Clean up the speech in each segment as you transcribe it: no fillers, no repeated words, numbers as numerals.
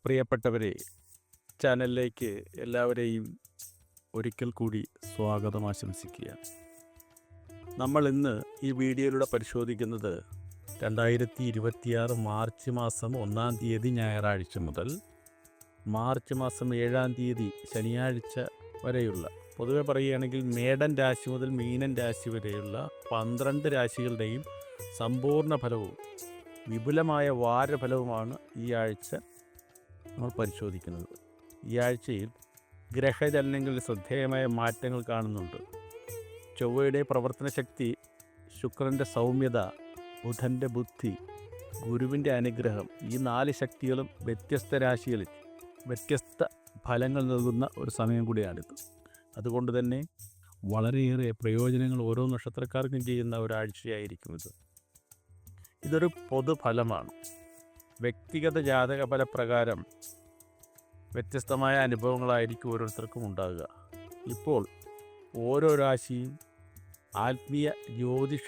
പ്രിയപ്പെട്ടവരെ, ചാനലിലേക്ക് എല്ലാവരെയും ഒരിക്കൽ കൂടി സ്വാഗതം ആശംസിക്കുകയാണ്. നമ്മൾ ഇന്ന് ഈ വീഡിയോയിലൂടെ പരിശോധിക്കുന്നത് 2026 മാർച്ച് മാസം 1-ാം തീയതി ഞായറാഴ്ച മുതൽ മാർച്ച് മാസം 7-ാം തീയതി ശനിയാഴ്ച വരെയുള്ള, പൊതുവെ പറയുകയാണെങ്കിൽ മേടൻ രാശി മുതൽ മീനൻ രാശി വരെയുള്ള 12 രാശികളുടെയും സമ്പൂർണ്ണ ഫലവും വിപുലമായ വാരഫലവുമാണ് ഈ ആഴ്ച നമ്മൾ പരിശോധിക്കുന്നത്. ഈ ആഴ്ചയിൽ ഗ്രഹചലനങ്ങളിൽ ശ്രദ്ധേയമായ മാറ്റങ്ങൾ കാണുന്നുണ്ട്. ചൊവ്വയുടെ പ്രവർത്തന ശക്തി, ശുക്രൻ്റെ സൗമ്യത, ബുധൻ്റെ ബുദ്ധി, ഗുരുവിൻ്റെ അനുഗ്രഹം, ഈ 4 ശക്തികളും വ്യത്യസ്ത രാശികളിൽ വ്യത്യസ്ത ഫലങ്ങൾ നൽകുന്ന ഒരു സമയം കൂടിയാണിത്. അതുകൊണ്ട് തന്നെ വളരെയേറെ പ്രയോജനങ്ങൾ ഓരോ നക്ഷത്രക്കാർക്കും ചെയ്യുന്ന ഒരാഴ്ചയായിരിക്കും ഇത്. ഇതൊരു പൊതുഫലമാണ്. വ്യക്തിഗത ജാതക ഫലപ്രകാരം വ്യത്യസ്തമായ അനുഭവങ്ങളായിരിക്കും ഓരോരുത്തർക്കും ഉണ്ടാകുക. ഇപ്പോൾ ഓരോ രാശിയും ആത്മീയ ജ്യോതിഷ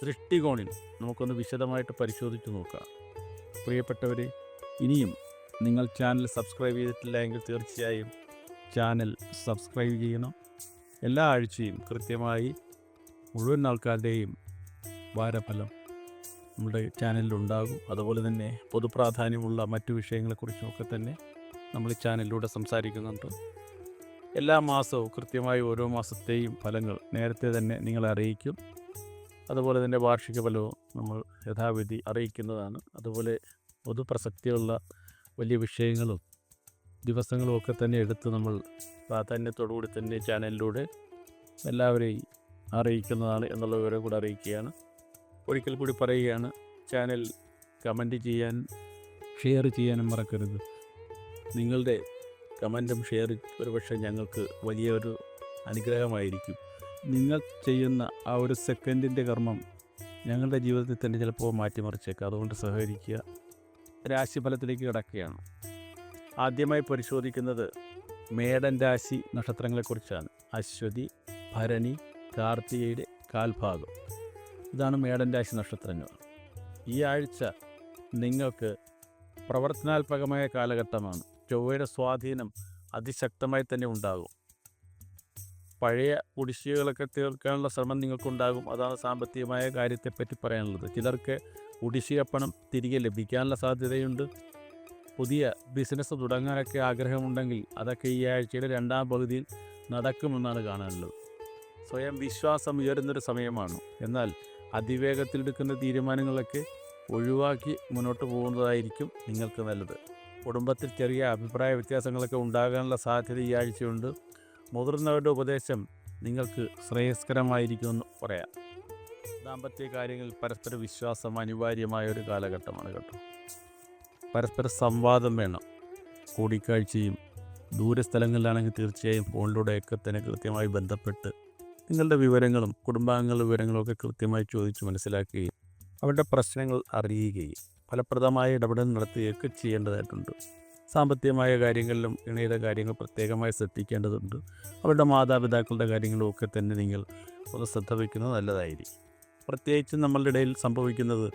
ദൃഷ്ടികോണിൽ നമുക്കൊന്ന് വിശദമായിട്ട് പരിശോധിച്ച് നോക്കാം. പ്രിയപ്പെട്ടവരെ, ഇനിയും നിങ്ങൾ ചാനൽ സബ്സ്ക്രൈബ് ചെയ്തിട്ടില്ല എങ്കിൽ തീർച്ചയായും ചാനൽ സബ്സ്ക്രൈബ് ചെയ്യണം. എല്ലാ ആഴ്ചയും കൃത്യമായി മുഴുവൻ ആൾക്കാരുടെയും വാരഫലം നമ്മുടെ ചാനലിലുണ്ടാകും. അതുപോലെ തന്നെ പൊതുപ്രാധാന്യമുള്ള മറ്റു വിഷയങ്ങളെക്കുറിച്ചുമൊക്കെ തന്നെ നമ്മൾ ഈ ചാനലിലൂടെ സംസാരിക്കുന്നുണ്ട്. എല്ലാ മാസവും കൃത്യമായി ഓരോ മാസത്തെയും ഫലങ്ങൾ നേരത്തെ തന്നെ നിങ്ങളെ അറിയിക്കും. അതുപോലെ തന്നെ വാർഷിക ഫലവും നമ്മൾ യഥാവിധി അറിയിക്കുന്നതാണ്. അതുപോലെ പൊതുപ്രസക്തിയുള്ള വലിയ വിഷയങ്ങളും ദിവസങ്ങളും ഒക്കെ തന്നെ എടുത്ത് നമ്മൾ പ്രാധാന്യത്തോടുകൂടി തന്നെ ചാനലിലൂടെ എല്ലാവരെയും അറിയിക്കുന്നതാണ് എന്നുള്ള വിവരം കൂടെ അറിയിക്കുകയാണ്. ഒരിക്കൽ കൂടി പറയുകയാണ്, ചാനൽ കമൻറ്റ് ചെയ്യാൻ, ഷെയർ ചെയ്യാനും മറക്കരുത്. നിങ്ങളുടെ കമൻറ്റും ഷെയറും ഒരുപക്ഷെ ഞങ്ങൾക്ക് വലിയൊരു അനുഗ്രഹമായിരിക്കും. നിങ്ങൾ ചെയ്യുന്ന ആ ഒരു സെക്കൻഡിൻ്റെ കർമ്മം ഞങ്ങളുടെ ജീവിതത്തിൽ തന്നെ ചിലപ്പോൾ മാറ്റിമറിച്ചേക്കാം. അതുകൊണ്ട് സഹകരിക്കുക. രാശിഫലത്തിലേക്ക് കിടക്കുകയാണ്. ആദ്യമായി പരിശോധിക്കുന്നത് മേടൻ രാശി നക്ഷത്രങ്ങളെക്കുറിച്ചാണ്. അശ്വതി, ഭരണി, കാർത്തികയുടെ കാൽഭാഗം, ഇതാണ് മേടൻ രാശി നക്ഷത്രങ്ങൾ. ഈ ആഴ്ച നിങ്ങൾക്ക് പ്രവർത്തനാത്മകമായ കാലഘട്ടമാണ്. ചൊവ്വയുടെ സ്വാധീനം അതിശക്തമായി തന്നെ ഉണ്ടാകും. പഴയ കുടിശ്ശികകളൊക്കെ തീർക്കാനുള്ള ശ്രമം നിങ്ങൾക്കുണ്ടാകും. അതാണ് സാമ്പത്തികമായ കാര്യത്തെപ്പറ്റി പറയാനുള്ളത്. ചിലർക്ക് കുടിശ്ശിക പണം തിരികെ ലഭിക്കാനുള്ള സാധ്യതയുണ്ട്. പുതിയ ബിസിനസ് തുടങ്ങാനൊക്കെ ആഗ്രഹമുണ്ടെങ്കിൽ അതൊക്കെ ഈ ആഴ്ചയുടെ 2-ാം പകുതിയിൽ നടക്കുമെന്നാണ് കാണാനുള്ളത്. സ്വയം വിശ്വാസം ഉയരുന്നൊരു സമയമാണ്. എന്നാൽ അതിവേഗത്തിലെടുക്കുന്ന തീരുമാനങ്ങളൊക്കെ ഒഴിവാക്കി മുന്നോട്ട് പോകുന്നതായിരിക്കും നിങ്ങൾക്ക് നല്ലത്. കുടുംബത്തിൽ ചെറിയ അഭിപ്രായ വ്യത്യാസങ്ങളൊക്കെ ഉണ്ടാകാനുള്ള സാധ്യത ഈ ആഴ്ചയുണ്ട്. മുതിർന്നവരുടെ ഉപദേശം നിങ്ങൾക്ക് ശ്രേയസ്കരമായിരിക്കുമെന്ന് പറയാം. ദാമ്പത്യ കാര്യങ്ങളിൽ പരസ്പര വിശ്വാസം അനിവാര്യമായ ഒരു കാലഘട്ടമാണ് കേട്ടോ. പരസ്പര സംവാദം വേണം. കൂടിക്കാഴ്ചയും ദൂരസ്ഥലങ്ങളിലാണെങ്കിൽ തീർച്ചയായും ഫോണിലൂടെയൊക്കെ തന്നെ കൃത്യമായി ബന്ധപ്പെട്ട് നിങ്ങളുടെ വിവരങ്ങളും കുടുംബാംഗങ്ങളുടെ വിവരങ്ങളും ഒക്കെ കൃത്യമായി ചോദിച്ച് മനസ്സിലാക്കുകയും അവരുടെ പ്രശ്നങ്ങൾ അറിയുകയും ഫലപ്രദമായ ഇടപെടൽ നടത്തുകയൊക്കെ ചെയ്യേണ്ടതായിട്ടുണ്ട്. സാമ്പത്തികമായ കാര്യങ്ങളിലും ഇണയുടെ കാര്യങ്ങൾ പ്രത്യേകമായി ശ്രദ്ധിക്കേണ്ടതുണ്ട്. അവരുടെ മാതാപിതാക്കളുടെ കാര്യങ്ങളും ഒക്കെ തന്നെ നിങ്ങൾ ഒന്ന് ശ്രദ്ധ വയ്ക്കുന്നത് നല്ലതായിരിക്കും. പ്രത്യേകിച്ചും നമ്മളുടെ ഇടയിൽ സംഭവിക്കുന്നത്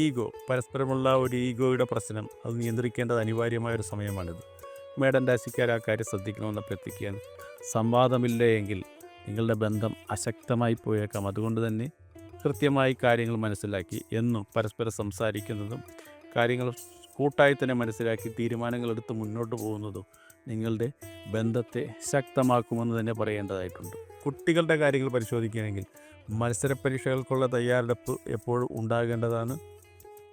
ഈഗോ, പരസ്പരമുള്ള ഒരു ഈഗോയുടെ പ്രശ്നം, അത് നിയന്ത്രിക്കേണ്ടത് അനിവാര്യമായൊരു സമയമാണിത്. മേടൻ രാശിക്കാർ ആ കാര്യം ശ്രദ്ധിക്കണമെന്ന് അഭ്യർത്ഥിക്കുകയാണ്. സംവാദമില്ല എങ്കിൽ നിങ്ങളുടെ ബന്ധം അശക്തമായി പോയേക്കാം. അതുകൊണ്ട് തന്നെ കൃത്യമായി കാര്യങ്ങൾ മനസ്സിലാക്കി എന്നും പരസ്പരം സംസാരിക്കുന്നതും കാര്യങ്ങൾ കൂട്ടായി തന്നെ മനസ്സിലാക്കി തീരുമാനങ്ങളെടുത്ത് മുന്നോട്ട് പോകുന്നതും നിങ്ങളുടെ ബന്ധത്തെ ശക്തമാക്കുമെന്ന് തന്നെ പറയേണ്ടതായിട്ടുണ്ട്. കുട്ടികളുടെ കാര്യങ്ങൾ പരിശോധിക്കുകയാണെങ്കിൽ മത്സര പരീക്ഷകൾക്കുള്ള തയ്യാറെടുപ്പ് എപ്പോഴും ഉണ്ടാകേണ്ടതാണ്.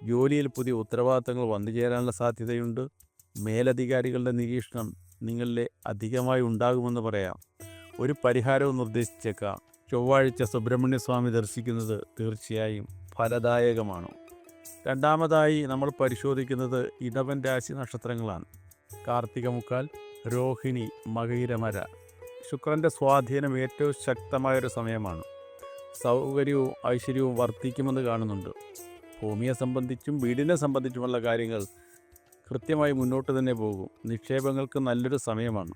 ജോലിയിൽ പുതിയ ഉത്തരവാദിത്തങ്ങൾ വന്നു ചേരാനുള്ള സാധ്യതയുണ്ട്. മേലധികാരികളുടെ നിരീക്ഷണം നിങ്ങളിലെ അധികമായി ഉണ്ടാകുമെന്ന് പറയാം. ഒരു പരിഹാരവും നിർദ്ദേശിച്ചേക്കാം. ചൊവ്വാഴ്ച സുബ്രഹ്മണ്യ സ്വാമി ദർശിക്കുന്നത് തീർച്ചയായും ഫലദായകമാണ്. രണ്ടാമതായി നമ്മൾ പരിശോധിക്കുന്നത് ഇടവൻ രാശി നക്ഷത്രങ്ങളാണ്. കാർത്തിക മുക്കാൽ, രോഹിണി, മകയിരമര. ശുക്രൻ്റെ സ്വാധീനം ഏറ്റവും ശക്തമായൊരു സമയമാണ്. സൗകര്യവും ഐശ്വര്യവും വർദ്ധിക്കുമെന്ന് കാണുന്നുണ്ട്. ഭൂമിയെ സംബന്ധിച്ചും വീടിനെ സംബന്ധിച്ചുമുള്ള കാര്യങ്ങൾ കൃത്യമായി മുന്നോട്ട് തന്നെ പോകും. നിക്ഷേപങ്ങൾക്ക് നല്ലൊരു സമയമാണ്.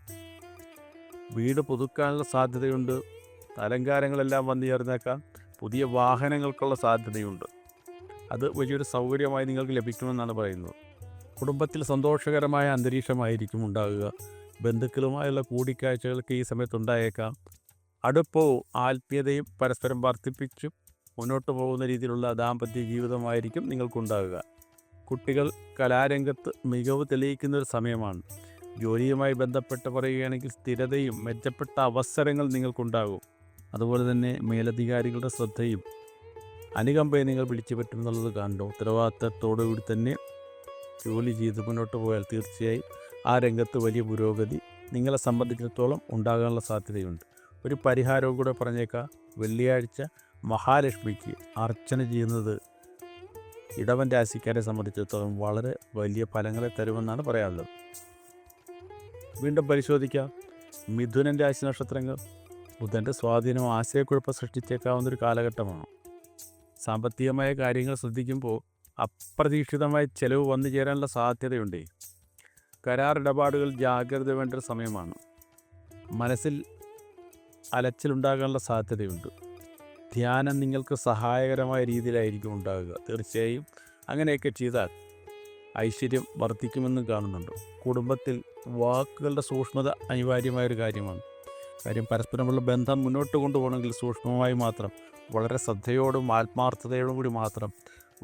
വീട് പുതുക്കാനുള്ള സാധ്യതയുണ്ട്. അലങ്കാരങ്ങളെല്ലാം വന്നു ചേർന്നേക്കാം. പുതിയ വാഹനങ്ങൾക്കുള്ള സാധ്യതയുണ്ട്. അത് വലിയൊരു സൗകര്യമായി നിങ്ങൾക്ക് ലഭിക്കുമെന്നാണ് പറയുന്നത്. കുടുംബത്തിൽ സന്തോഷകരമായ അന്തരീക്ഷമായിരിക്കും ഉണ്ടാകുക. ബന്ധുക്കളുമായുള്ള കൂടിക്കാഴ്ചകൾക്ക് ഈ സമയത്തുണ്ടായേക്കാം. അടുപ്പവും ആത്മീയതയും പരസ്പരം വർദ്ധിപ്പിച്ച് മുന്നോട്ട് പോകുന്ന രീതിയിലുള്ള ദാമ്പത്യ ജീവിതമായിരിക്കും നിങ്ങൾക്കുണ്ടാകുക. കുട്ടികൾ കലാരംഗത്ത് മികവ് തെളിയിക്കുന്ന ഒരു സമയമാണ്. ജോലിയുമായി ബന്ധപ്പെട്ട് പറയുകയാണെങ്കിൽ സ്ഥിരതയും മെച്ചപ്പെട്ട അവസരങ്ങൾ നിങ്ങൾക്കുണ്ടാകും. അതുപോലെ തന്നെ മേലധികാരികളുടെ ശ്രദ്ധയും അനുകമ്പയെ നിങ്ങൾ പിടിച്ചു പറ്റുമെന്നുള്ളത് കാണുന്നു. ഉത്തരവാദിത്തത്തോടുകൂടി തന്നെ ജോലി ചെയ്ത് മുന്നോട്ട് പോയാൽ തീർച്ചയായും ആ രംഗത്ത് വലിയ പുരോഗതി നിങ്ങളെ സംബന്ധിച്ചിടത്തോളം ഉണ്ടാകാനുള്ള സാധ്യതയുണ്ട്. ഒരു പരിഹാരവും കൂടെ പറഞ്ഞേക്കാം. വെള്ളിയാഴ്ച മഹാലക്ഷ്മിക്ക് അർച്ചന ചെയ്യുന്നത് ഇടവൻ രാശിക്കാരെ സംബന്ധിച്ചിടത്തോളം വളരെ വലിയ ഫലങ്ങളെ തരുമെന്നാണ് പറയാനുള്ളത്. വീണ്ടും പരിശോധിക്കാം. മിഥുനൻ രാശി നക്ഷത്രങ്ങൾ. ബുധൻ്റെ സ്വാധീനം ആശയക്കുഴപ്പം സൃഷ്ടിച്ചേക്കാവുന്നൊരു കാലഘട്ടമാണ്. സാമ്പത്തികമായ കാര്യങ്ങൾ ശ്രദ്ധിക്കുമ്പോൾ അപ്രതീക്ഷിതമായ ചെലവ് വന്നു ചേരാനുള്ള സാധ്യതയുണ്ട്. കരാർ ഇടപാടുകൾ ജാഗ്രത വേണ്ട ഒരു സമയമാണ്. മനസ്സിൽ അലച്ചിലുണ്ടാകാനുള്ള സാധ്യതയുണ്ട്. ധ്യാനം നിങ്ങൾക്ക് സഹായകരമായ രീതിയിലായിരിക്കും ഉണ്ടാകുക. തീർച്ചയായും അങ്ങനെയൊക്കെ ചെയ്താൽ ഐശ്വര്യം വർദ്ധിക്കുമെന്നും കാണുന്നുണ്ട്. കുടുംബത്തിൽ വാക്കുകളുടെ സൂക്ഷ്മത അനിവാര്യമായൊരു കാര്യമാണ്. പരസ്പരമുള്ള ബന്ധം മുന്നോട്ട് കൊണ്ടുപോകണമെങ്കിൽ സൂക്ഷ്മമായി മാത്രം, വളരെ ശ്രദ്ധയോടും ആത്മാർത്ഥതയോടും കൂടി മാത്രം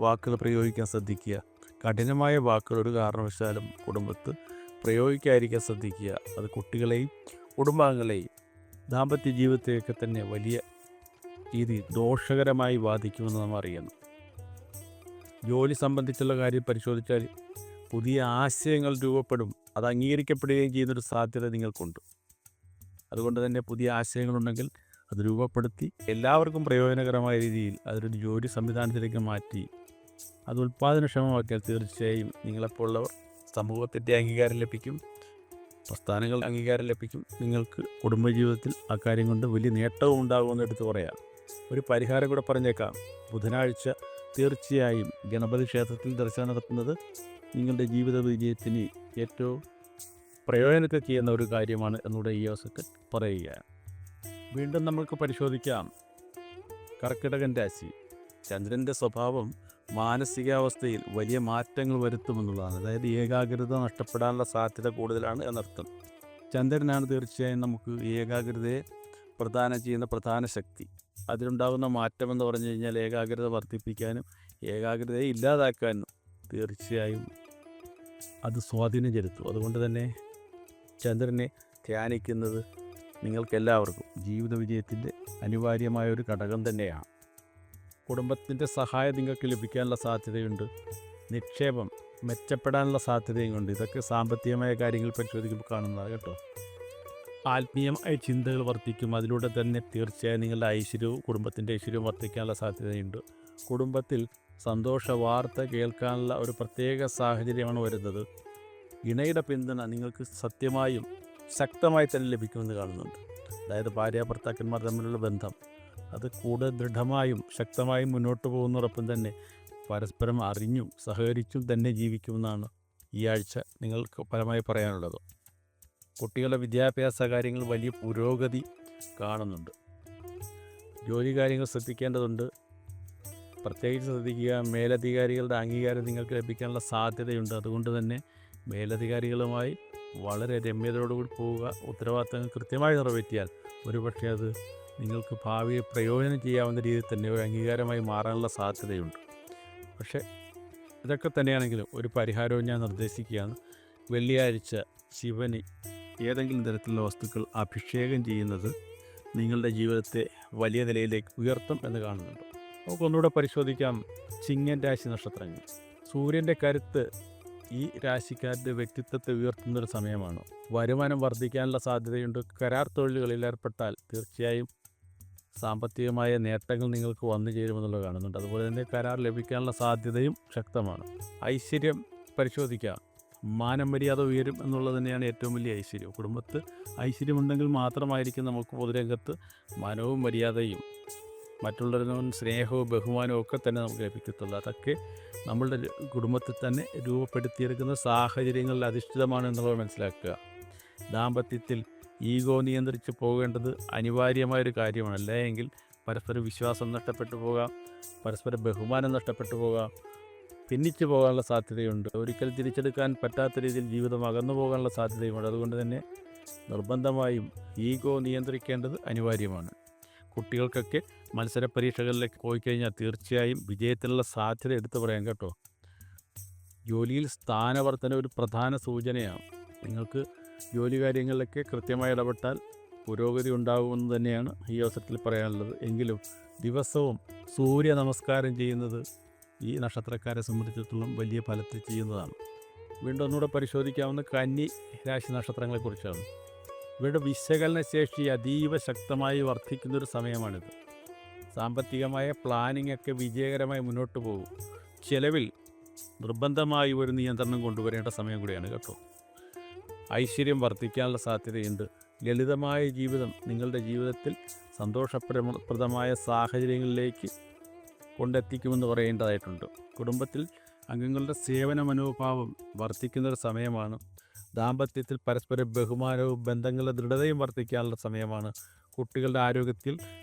വാക്കുകൾ പ്രയോഗിക്കാൻ ശ്രദ്ധിക്കുക. കഠിനമായ വാക്കുകൾ ഒരു കാരണവശാലും കുടുംബത്ത് പ്രയോഗിക്കാതിരിക്കാൻ ശ്രദ്ധിക്കുക. അത് കുട്ടികളെയും കുടുംബാംഗങ്ങളെയും ദാമ്പത്യ ജീവിതത്തെയൊക്കെ തന്നെ വലിയ രീതിയിൽ ദോഷകരമായി ബാധിക്കുമെന്ന് നാം അറിയുന്നു. ജോലി സംബന്ധിച്ചുള്ള കാര്യം പരിശോധിച്ചാൽ പുതിയ ആശയങ്ങൾ രൂപപ്പെടും. അത് അംഗീകരിക്കപ്പെടുകയും ചെയ്യുന്നൊരു സാധ്യത നിങ്ങൾക്കുണ്ട്. അതുകൊണ്ട് തന്നെ പുതിയ ആശയങ്ങളുണ്ടെങ്കിൽ അത് രൂപപ്പെടുത്തി എല്ലാവർക്കും പ്രയോജനകരമായ രീതിയിൽ അതൊരു ജോലി സംവിധാനത്തിലേക്ക് മാറ്റി അത് ഉൽപ്പാദനക്ഷമമാക്കിയാൽ തീർച്ചയായും നിങ്ങളെപ്പോലുള്ളവർ സമൂഹത്തിൻ്റെ അംഗീകാരം ലഭിക്കും, പ്രസ്ഥാനങ്ങൾ അംഗീകാരം ലഭിക്കും. നിങ്ങൾക്ക് കുടുംബജീവിതത്തിൽ അക്കാര്യം കൊണ്ട് വലിയ നേട്ടവും ഉണ്ടാകുമെന്ന് എടുത്തു പറയാം. ഒരു പരിഹാരം കൂടെ പറഞ്ഞേക്കാം. ബുധനാഴ്ച തീർച്ചയായും ഗണപതി ക്ഷേത്രത്തിൽ ദർശനം നടത്തുന്നത് നിങ്ങളുടെ ജീവിത വിജയത്തിന് ഏറ്റവും പ്രയോജനമൊക്കെ ചെയ്യുന്ന ഒരു കാര്യമാണ് എന്നൂടെ ഈ അവസരത്തിൽ പറയുകയാണ്. വീണ്ടും നമുക്ക് പരിശോധിക്കാം. കർക്കിടകൻ രാശി. ചന്ദ്രൻ്റെ സ്വഭാവം മാനസികാവസ്ഥയിൽ വലിയ മാറ്റങ്ങൾ വരുത്തുമെന്നുള്ളതാണ്. അതായത് ഏകാഗ്രത നഷ്ടപ്പെടാനുള്ള സാധ്യത കൂടുതലാണ് എന്നർത്ഥം. ചന്ദ്രനാണ് തീർച്ചയായും നമുക്ക് ഏകാഗ്രതയെ പ്രദാനം ചെയ്യുന്ന പ്രധാന ശക്തി. അതിലുണ്ടാകുന്ന മാറ്റം എന്ന് പറഞ്ഞു കഴിഞ്ഞാൽ ഏകാഗ്രത വർദ്ധിപ്പിക്കാനും ഏകാഗ്രതയെ ഇല്ലാതാക്കാനും തീർച്ചയായും അത് സ്വാധീനം ചെലുത്തും. അതുകൊണ്ട് തന്നെ ചന്ദ്രനെ ധ്യാനിക്കുന്നത് നിങ്ങൾക്കെല്ലാവർക്കും ജീവിത വിജയത്തിൻ്റെ അനിവാര്യമായ ഒരു ഘടകം തന്നെയാണ്. കുടുംബത്തിൻ്റെ സഹായം നിങ്ങൾക്ക് ലഭിക്കാനുള്ള സാധ്യതയുണ്ട്. നിക്ഷേപം മെച്ചപ്പെടാനുള്ള സാധ്യതയും കൊണ്ട് ഇതൊക്കെ സാമ്പത്തികമായ കാര്യങ്ങൾ പരിശോധിക്കുമ്പോൾ കാണുന്നതാണ് കേട്ടോ. ആത്മീയമായ ചിന്തകൾ വർദ്ധിക്കും. അതിലൂടെ തന്നെ തീർച്ചയായും നിങ്ങളുടെ ഐശ്വര്യവും കുടുംബത്തിൻ്റെ ഐശ്വര്യവും വർദ്ധിക്കാനുള്ള സാധ്യതയുണ്ട്. കുടുംബത്തിൽ സന്തോഷ വാർത്ത കേൾക്കാനുള്ള ഒരു പ്രത്യേക സാഹചര്യമാണ് വരുന്നത്. ഇണയുടെ പിന്തുണ നിങ്ങൾക്ക് സത്യമായും ശക്തമായി തന്നെ ലഭിക്കുമെന്ന് കാണുന്നുണ്ട്. അതായത് ഭാര്യ ഭർത്താക്കന്മാർ തമ്മിലുള്ള ബന്ധം അത് കൂടുതൽ ദൃഢമായും ശക്തമായും മുന്നോട്ട് പോകുന്നതോടൊപ്പം തന്നെ പരസ്പരം അറിഞ്ഞും സഹകരിച്ചും തന്നെ ജീവിക്കുമെന്നാണ് ഈ ആഴ്ച നിങ്ങൾക്ക് പരമായി പറയാനുള്ളത്. കുട്ടികളുടെ വിദ്യാഭ്യാസ കാര്യങ്ങൾ വലിയ പുരോഗതി കാണുന്നുണ്ട്. ജോലി കാര്യങ്ങൾ ശ്രദ്ധിക്കേണ്ടതുണ്ട്. പ്രത്യേകിച്ച് ശ്രദ്ധിക്കുക, മേലധികാരികളുടെ അംഗീകാരം നിങ്ങൾക്ക് ലഭിക്കാനുള്ള സാധ്യതയുണ്ട്. അതുകൊണ്ട് തന്നെ മേലധികാരികളുമായി വളരെ രമ്യതയോടുകൂടി പോവുക. ഉത്തരവാദിത്തങ്ങൾ കൃത്യമായി നിറവേറ്റിയാൽ ഒരുപക്ഷെ അത് നിങ്ങൾക്ക് ഭാവിയെ പ്രയോജനം ചെയ്യാവുന്ന രീതിയിൽ തന്നെ ഒരു അംഗീകാരമായി മാറാനുള്ള സാധ്യതയുണ്ട്. പക്ഷേ ഇതൊക്കെ തന്നെയാണെങ്കിലും ഒരു പരിഹാരവും ഞാൻ നിർദ്ദേശിക്കുകയാണ്. വെള്ളിയാഴ്ച ശിവന് ഏതെങ്കിലും തരത്തിലുള്ള വസ്തുക്കൾ അഭിഷേകം ചെയ്യുന്നത് നിങ്ങളുടെ ജീവിതത്തെ വലിയ നിലയിലേക്ക് ഉയർത്തും എന്ന് കാണുന്നുണ്ട്. നമുക്കൊന്നുകൂടെ പരിശോധിക്കാം. ചിങ്ങൻ രാശി നക്ഷത്രങ്ങൾ. സൂര്യൻ്റെ കരുത്ത് ഈ രാശിക്കാരുടെ വ്യക്തിത്വത്തെ ഉയർത്തുന്നൊരു സമയമാണ്. വരുമാനം വർദ്ധിക്കാനുള്ള സാധ്യതയുണ്ട്. കരാർ തൊഴിലുകളിൽ ഏർപ്പെട്ടാൽ തീർച്ചയായും സാമ്പത്തികമായ നേട്ടങ്ങൾ നിങ്ങൾക്ക് വന്നു ചേരുമെന്നുള്ളത് കാണുന്നുണ്ട്. അതുപോലെ തന്നെ കരാർ ലഭിക്കാനുള്ള സാധ്യതയും ശക്തമാണ്. ഐശ്വര്യം പരിശോധിക്കാം. മാനം മര്യാദ ഉയരും എന്നുള്ളത് തന്നെയാണ് ഏറ്റവും വലിയ ഐശ്വര്യം. കുടുംബത്ത് ഐശ്വര്യമുണ്ടെങ്കിൽ മാത്രമായിരിക്കും നമുക്ക് പൊതുരംഗത്ത് മാനവും മര്യാദയും മറ്റുള്ളവരും സ്നേഹവും ബഹുമാനവും ഒക്കെ തന്നെ നമുക്ക് ലഭിക്കത്തുള്ളൂ. അതൊക്കെ നമ്മളുടെ കുടുംബത്തിൽ തന്നെ രൂപപ്പെടുത്തിയെടുക്കുന്ന സാഹചര്യങ്ങളിൽ അധിഷ്ഠിതമാണ് എന്നുള്ളത് മനസ്സിലാക്കുക. ദാമ്പത്യത്തിൽ ഈഗോ നിയന്ത്രിച്ച് പോകേണ്ടത് അനിവാര്യമായൊരു കാര്യമാണ്. അല്ലെങ്കിൽ പരസ്പര വിശ്വാസം നഷ്ടപ്പെട്ടു പോകാം, പരസ്പര ബഹുമാനം നഷ്ടപ്പെട്ടു പോകാം, ഭിന്നിച്ചു പോകാനുള്ള സാധ്യതയുണ്ട്. ഒരിക്കൽ തിരിച്ചെടുക്കാൻ പറ്റാത്ത രീതിയിൽ ജീവിതം അകന്നു പോകാനുള്ള സാധ്യതയുമുണ്ട്. അതുകൊണ്ട് തന്നെ നിർബന്ധമായും ഈഗോ നിയന്ത്രിക്കേണ്ടത് അനിവാര്യമാണ്. കുട്ടികൾക്കൊക്കെ മത്സര പരീക്ഷകളിലേക്ക് പോയി കഴിഞ്ഞാൽ തീർച്ചയായും വിജയത്തിനുള്ള സാധ്യത എടുത്തു പറയാം കേട്ടോ. ജോലിയിൽ സ്ഥാനവർധന ഒരു പ്രധാന സൂചനയാണ്. നിങ്ങൾക്ക് ജോലി കാര്യങ്ങളിലൊക്കെ കൃത്യമായി ഇടപെട്ടാൽ പുരോഗതി ഉണ്ടാകുമെന്ന് തന്നെയാണ് ഈ അവസരത്തിൽ പറയാനുള്ളത്. എങ്കിലും ദിവസവും സൂര്യ നമസ്കാരം ചെയ്യുന്നത് ഈ നക്ഷത്രക്കാരെ സംബന്ധിച്ചിടത്തോളം വലിയ ഫലത്തിൽ ചെയ്യുന്നതാണ്. വീണ്ടും ഒന്നുകൂടെ പരിശോധിക്കാവുന്ന കന്നി രാശി നക്ഷത്രങ്ങളെക്കുറിച്ചാണ്. ഇവരുടെ വിശകലന ശേഷി അതീവ ശക്തമായി വർദ്ധിക്കുന്നൊരു സമയമാണിത്. സാമ്പത്തികമായ പ്ലാനിംഗ് ഒക്കെ വിജയകരമായി മുന്നോട്ട് പോകും. ചെലവിൽ നിർബന്ധമായി ഒരു നിയന്ത്രണം കൊണ്ടുവരേണ്ട സമയം കൂടിയാണ് കേട്ടോ. ഐശ്വര്യം വർദ്ധിക്കാനുള്ള സാധ്യതയുണ്ട്. ലളിതമായ ജീവിതം നിങ്ങളുടെ ജീവിതത്തിൽ സന്തോഷപ്രദമായ സാഹചര്യങ്ങളിലേക്ക് കൊണ്ടെത്തിക്കുമെന്ന് പറയേണ്ടതായിട്ടുണ്ട്. കുടുംബത്തിൽ അംഗങ്ങളുടെ സേവന മനോഭാവം വർദ്ധിക്കുന്നൊരു സമയമാണ്. ദാമ്പത്യത്തിൽ പരസ്പര ബഹുമാനവും ബന്ധങ്ങളുടെ ദൃഢതയും വർദ്ധിക്കാനുള്ള സമയമാണ്. കുട്ടികളുടെ ആരോഗ്യത്തിൽ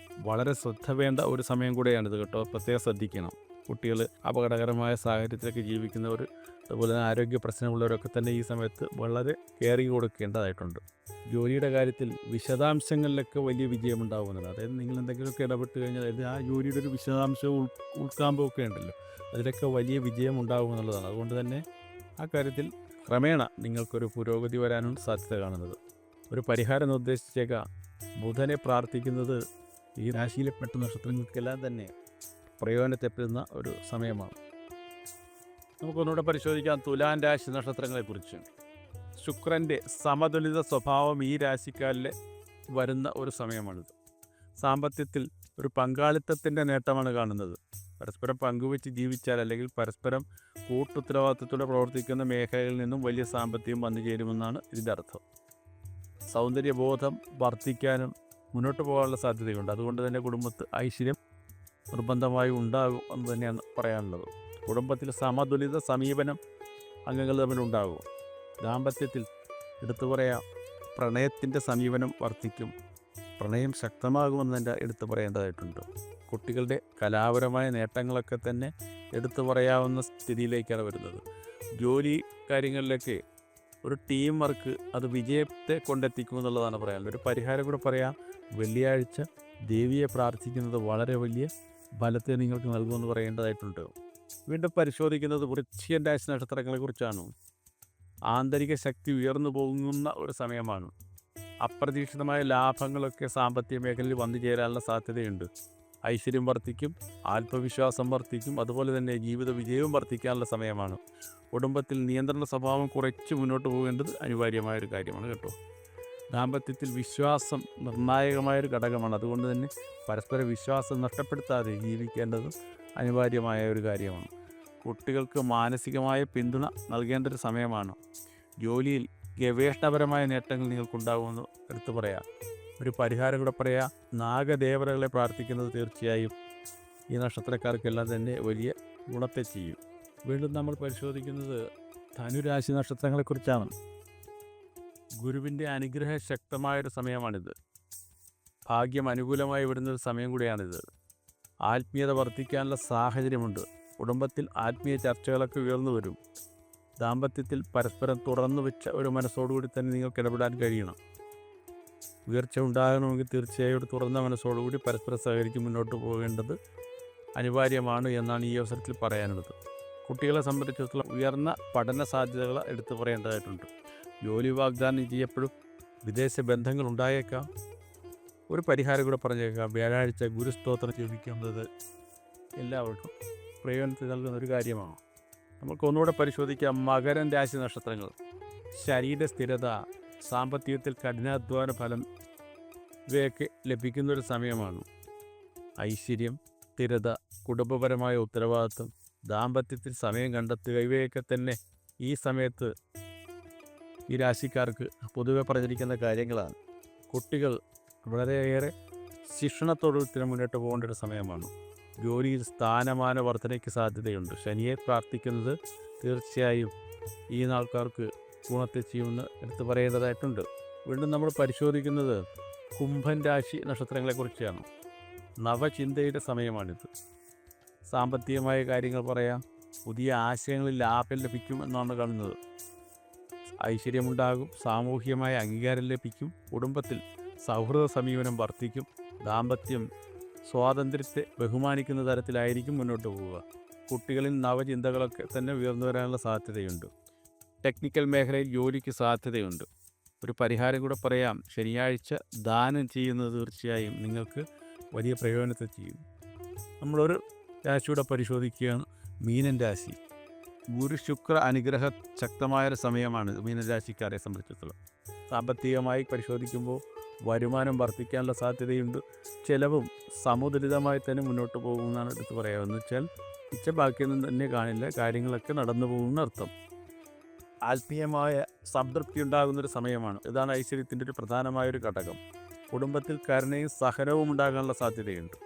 വളരെ ശ്രദ്ധ വേണ്ട ഒരു സമയം കൂടെയാണിത് കേട്ടോ. പ്രത്യേകം ശ്രദ്ധിക്കണം. കുട്ടികൾ അപകടകരമായ സാഹചര്യത്തിലൊക്കെ ജീവിക്കുന്നവർ, അതുപോലെ തന്നെ ആരോഗ്യ പ്രശ്നമുള്ളവരൊക്കെ തന്നെ ഈ സമയത്ത് വളരെ കെയറിങ് കൊടുക്കേണ്ടതായിട്ടുണ്ട്. ജോലിയുടെ കാര്യത്തിൽ വിശദാംശങ്ങളിലൊക്കെ വലിയ വിജയമുണ്ടാകുന്നത്. അതായത് നിങ്ങൾ എന്തെങ്കിലുമൊക്കെ ഇടപെട്ട് കഴിഞ്ഞാൽ, അതായത് ആ ജോലിയുടെ ഒരു വിശദാംശവും ഉൾക്കാമ്പൊക്കെ ഉണ്ടല്ലോ, അതിലൊക്കെ വലിയ വിജയം ഉണ്ടാകുമെന്നുള്ളതാണ്. അതുകൊണ്ട് തന്നെ ആ കാര്യത്തിൽ ക്രമേണ നിങ്ങൾക്കൊരു പുരോഗതി വരാനും സാധ്യത കാണുന്നത്. ഒരു പരിഹാരം നിർദ്ദേശിച്ചേക്കാം. ബുധനെ പ്രാർത്ഥിക്കുന്നത് ഈ രാശിയിലെപ്പെട്ട നക്ഷത്രങ്ങൾക്കെല്ലാം തന്നെ പ്രയോജനത്തെപ്പെടുന്ന ഒരു സമയമാണ്. നമുക്കൊന്നുകൂടെ പരിശോധിക്കാം തുലാൻ രാശി നക്ഷത്രങ്ങളെക്കുറിച്ച്. ശുക്രൻ്റെ സമതുലിത സ്വഭാവം ഈ രാശിക്കാരിൽ വരുന്ന ഒരു സമയമാണിത്. സാമ്പത്തികത്തിൽ ഒരു പങ്കാളിത്തത്തിൻ്റെ നേട്ടമാണ് കാണുന്നത്. പരസ്പരം പങ്കുവെച്ച് ജീവിച്ചാൽ, അല്ലെങ്കിൽ പരസ്പരം കൂട്ടുത്തരവാദിത്തത്തോടെ പ്രവർത്തിക്കുന്ന മേഖലയിൽ നിന്നും വലിയ സാമ്പത്തികം വന്നു ചേരുമെന്നാണ് ഇതിൻ്റെ അർത്ഥം. സൗന്ദര്യബോധം വർദ്ധിക്കാനും മുന്നോട്ട് പോകാനുള്ള സാധ്യതയുണ്ട്. അതുകൊണ്ട് തന്നെ കുടുംബത്തിൽ ഐശ്വര്യം നിർബന്ധമായി ഉണ്ടാകും എന്ന് തന്നെയാണ് പറയാനുള്ളത്. കുടുംബത്തിൽ സമതുലിത സമീപനം അംഗങ്ങൾ തമ്മിലുണ്ടാകും. ദാമ്പത്യത്തിൽ എടുത്തു പറയാം, പ്രണയത്തിൻ്റെ സമീപനം വർദ്ധിക്കും. പ്രണയം ശക്തമാകുമെന്ന് തന്നെ എടുത്തു പറയേണ്ടതായിട്ടുണ്ട്. കുട്ടികളുടെ കലാപരമായ നേട്ടങ്ങളൊക്കെ തന്നെ എടുത്തു പറയാവുന്ന സ്ഥിതിയിലേക്കാണ് വരുന്നത്. ജോലി കാര്യങ്ങളിലൊക്കെ ഒരു ടീം വർക്ക് അത് വിജയത്തെ കൊണ്ടെത്തിക്കുമെന്നുള്ളതാണ് പറയാനുള്ളത്. ഒരു പരിഹാരം കൂടെ പറയാം. വെള്ളിയാഴ്ച ദേവിയെ പ്രാർത്ഥിക്കുന്നത് വളരെ വലിയ ഫലത്തെ നിങ്ങൾക്ക് നൽകുമെന്ന് പറയേണ്ടതായിട്ടുണ്ട്. വീണ്ടും പരിശോധിക്കുന്നത് വൃശ്ചിക രാശി നക്ഷത്രങ്ങളെക്കുറിച്ചാണ്. ആന്തരിക ശക്തി ഉയർന്നു പോകുന്ന ഒരു സമയമാണ്. അപ്രതീക്ഷിതമായ ലാഭങ്ങളൊക്കെ സാമ്പത്തിക മേഖലയിൽ വന്നു ചേരാനുള്ള സാധ്യതയുണ്ട്. ഐശ്വര്യം വർദ്ധിക്കും, ആത്മവിശ്വാസം വർദ്ധിക്കും, അതുപോലെ തന്നെ ജീവിത വിജയവും വർദ്ധിക്കാനുള്ള സമയമാണ്. കുടുംബത്തിൽ നിയന്ത്രണ സ്വഭാവം കുറച്ച് മുന്നോട്ട് പോകേണ്ടത് അനിവാര്യമായൊരു കാര്യമാണ് കേട്ടോ. ദാമ്പത്യത്തിൽ വിശ്വാസം നിർണായകമായൊരു ഘടകമാണ്. അതുകൊണ്ട് തന്നെ പരസ്പര വിശ്വാസം നഷ്ടപ്പെടുത്താതെ ജീവിക്കേണ്ടത് അനിവാര്യമായ ഒരു കാര്യമാണ്. കുട്ടികൾക്ക് മാനസികമായ പിന്തുണ നൽകേണ്ട ഒരു സമയമാണ്. ജോലിയിൽ ഗവേഷണപരമായ നേട്ടങ്ങൾ നിങ്ങൾക്കുണ്ടാകുമെന്ന് എടുത്തു പറയാം. ഒരു പരിഹാരം കൂടെ പറയാം. നാഗദേവതകളെ പ്രാർത്ഥിക്കുന്നത് തീർച്ചയായും ഈ നക്ഷത്രക്കാർക്കെല്ലാം തന്നെ വലിയ ഗുണത്തെ ചെയ്യും. വീണ്ടും നമ്മൾ പരിശോധിക്കുന്നത് ധനുരാശി നക്ഷത്രങ്ങളെക്കുറിച്ചാണ്. ഗുരുവിൻ്റെ അനുഗ്രഹ ശക്തമായൊരു സമയമാണിത്. ഭാഗ്യം അനുകൂലമായി വരുന്നൊരു സമയം കൂടിയാണിത്. ആത്മീയത വർദ്ധിക്കാനുള്ള സാഹചര്യമുണ്ട്. കുടുംബത്തിൽ ആത്മീയ ചർച്ചകളൊക്കെ ഉയർന്നു വരും. ദാമ്പത്യത്തിൽ പരസ്പരം തുറന്നു വെച്ച ഒരു മനസ്സോടുകൂടി തന്നെ നിങ്ങൾക്ക് ഇടപെടാൻ കഴിയണം. ഉയർച്ച ഉണ്ടാകണമെങ്കിൽ തീർച്ചയായും ഒരു തുറന്ന മനസ്സോടുകൂടി പരസ്പരം സഹകരിച്ച് മുന്നോട്ട് പോകേണ്ടത് അനിവാര്യമാണ് എന്നാണ് ഈ അവസരത്തിൽ പറയാനുള്ളത്. കുട്ടികളെ സംബന്ധിച്ചിടത്തോളം ഉയർന്ന പഠന സാധ്യതകൾ എടുത്തു പറയേണ്ടതായിട്ടുണ്ട്. ജോലി വാഗ്ദാനം ചെയ്യപ്പെടും. വിദേശ ബന്ധങ്ങൾ ഉണ്ടായേക്കാം. ഒരു പരിഹാരം കൂടെ പറഞ്ഞേക്കാം. വ്യാഴാഴ്ച ഗുരുസ്തോത്രം ജപിക്കുന്നത് എല്ലാവർക്കും പ്രയോജനത്തിൽ നൽകുന്ന ഒരു കാര്യമാണ്. നമുക്ക് ഒന്നുകൂടെ പരിശോധിക്കാം. മകരം രാശി നക്ഷത്രങ്ങൾ. ശരീര സ്ഥിരത, സാമ്പത്തികത്തിൽ കഠിനാധ്വാന ഫലം ഇവയൊക്കെ ലഭിക്കുന്നൊരു സമയമാണ്. ഐശ്വര്യം, സ്ഥിരത, കുടുംബപരമായ ഉത്തരവാദിത്വം, ദാമ്പത്യത്തിൽ സമയം കണ്ടെത്തുക, ഇവയൊക്കെ തന്നെ ഈ സമയത്ത് ഈ രാശിക്കാർക്ക് പൊതുവെ പറഞ്ഞിരിക്കുന്ന കാര്യങ്ങളാണ്. കുട്ടികൾ വളരെയേറെ ശിക്ഷണത്തോടുകൂടി മുന്നോട്ട് പോകേണ്ട ഒരു സമയമാണ്. ജോലിയിൽ സ്ഥാനമാന വർധനയ്ക്ക് സാധ്യതയുണ്ട്. ശനിയെ പ്രാർത്ഥിക്കുന്നത് തീർച്ചയായും ഈ നാൾക്കാർക്ക് ഗുണത്തെ ചെയ്യുമെന്ന് എടുത്തു പറയേണ്ടതായിട്ടുണ്ട്. വീണ്ടും നമ്മൾ പരിശോധിക്കുന്നത് കുംഭൻ രാശി നക്ഷത്രങ്ങളെക്കുറിച്ചാണ്. നവചിന്തയുടെ സമയമാണിത്. സാമ്പത്തികമായ കാര്യങ്ങൾ പറയാം. പുതിയ ആശയങ്ങളിൽ ലാഭം ലഭിക്കും എന്നാണ് കാണുന്നത്. ഐശ്വര്യമുണ്ടാകും, സാമൂഹികമായ അംഗീകാരം ലഭിക്കും, കുടുംബത്തിൽ സൗഹൃദ സമീപനം വർദ്ധിക്കും, ദാമ്പത്യം സ്വാതന്ത്ര്യത്തെ ബഹുമാനിക്കുന്ന തരത്തിലായിരിക്കും മുന്നോട്ട് പോവുക. കുട്ടികളിൽ നവചിന്തകളൊക്കെ തന്നെ ഉയർന്നു വരാനുള്ള സാധ്യതയുണ്ട്. ടെക്നിക്കൽ മേഖലയിൽ ജോലിക്ക് സാധ്യതയുണ്ട്. ഒരു പരിഹാരം കൂടെ പറയാം. ശനിയാഴ്ച ദാനം ചെയ്യുന്നത് തീർച്ചയായും നിങ്ങൾക്ക് വലിയ പ്രയോജനത്തെ ചെയ്യും. നമ്മളൊരു രാശിയുടെ പരിശോധിക്കുകയാണ്. മീനൻ രാശി. ഗുരു ശുക്ര അനുഗ്രഹ ശക്തമായൊരു സമയമാണ് മീനൻ രാശിക്കാരെ സംബന്ധിച്ചിടത്തോളം. സാമ്പത്തികമായി പരിശോധിക്കുമ്പോൾ വരുമാനം വർദ്ധിക്കാനുള്ള സാധ്യതയുണ്ട്. ചിലവും സമുദ്രിതമായി തന്നെ മുന്നോട്ട് പോകുമെന്നാണ് എടുത്ത് പറയാമെന്ന് വെച്ചാൽ മിച്ച ബാക്കിയൊന്നും തന്നെ കാണില്ല, കാര്യങ്ങളൊക്കെ നടന്നു പോകുന്ന അർത്ഥം. ആത്മീയമായ സംതൃപ്തി ഉണ്ടാകുന്നൊരു സമയമാണ്. ഇതാണ് ഐശ്വര്യത്തിൻ്റെ ഒരു പ്രധാനമായൊരു ഘടകം. കുടുംബത്തിൽ കരുണയും സഹനവും ഉണ്ടാകാനുള്ള സാധ്യതയുണ്ട്.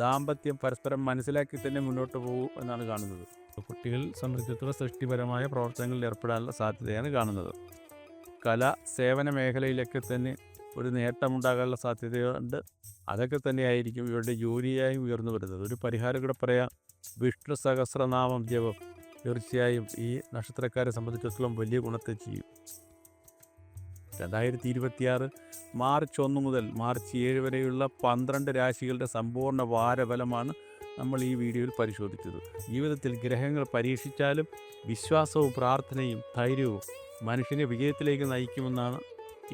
ദാമ്പത്യം പരസ്പരം മനസ്സിലാക്കി തന്നെ മുന്നോട്ട് പോകും എന്നാണ് കാണുന്നത്. കുട്ടികൾ സംബന്ധിച്ചിടത്തോളം സൃഷ്ടിപരമായ പ്രവർത്തനങ്ങളിൽ ഏർപ്പെടാനുള്ള സാധ്യതയാണ് കാണുന്നത്. കല, സേവന മേഖലയിലൊക്കെ തന്നെ ഒരു നേട്ടമുണ്ടാകാനുള്ള സാധ്യതയുണ്ട്. അതൊക്കെ തന്നെയായിരിക്കും ഇവരുടെ ജോലിയായി ഉയർന്നു വരുന്നത്. ഒരു പരിഹാരം കൂടെ പറയാം. വിഷ്ണു സഹസ്രനാമം ജപം തീർച്ചയായും ഈ നക്ഷത്രക്കാരെ സംബന്ധിച്ചിടത്തോളം വലിയ ഗുണത്തെ ചെയ്യും. 2026 മാർച്ച് 1 മുതൽ മാർച്ച് 7 വരെയുള്ള 12 രാശികളുടെ സമ്പൂർണ്ണ വാരഫലമാണ് നമ്മൾ ഈ വീഡിയോയിൽ പരിശോധിച്ചത്. ജീവിതത്തിൽ ഗ്രഹങ്ങൾ പരീക്ഷിച്ചാലും വിശ്വാസവും പ്രാർത്ഥനയും ധൈര്യവും മനുഷ്യനെ വിജയത്തിലേക്ക് നയിക്കുമെന്നാണ്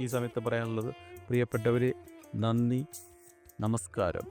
ഈ സമയത്ത് പറയാനുള്ളത്. പ്രിയപ്പെട്ടവരെ, നന്ദി, നമസ്കാരം.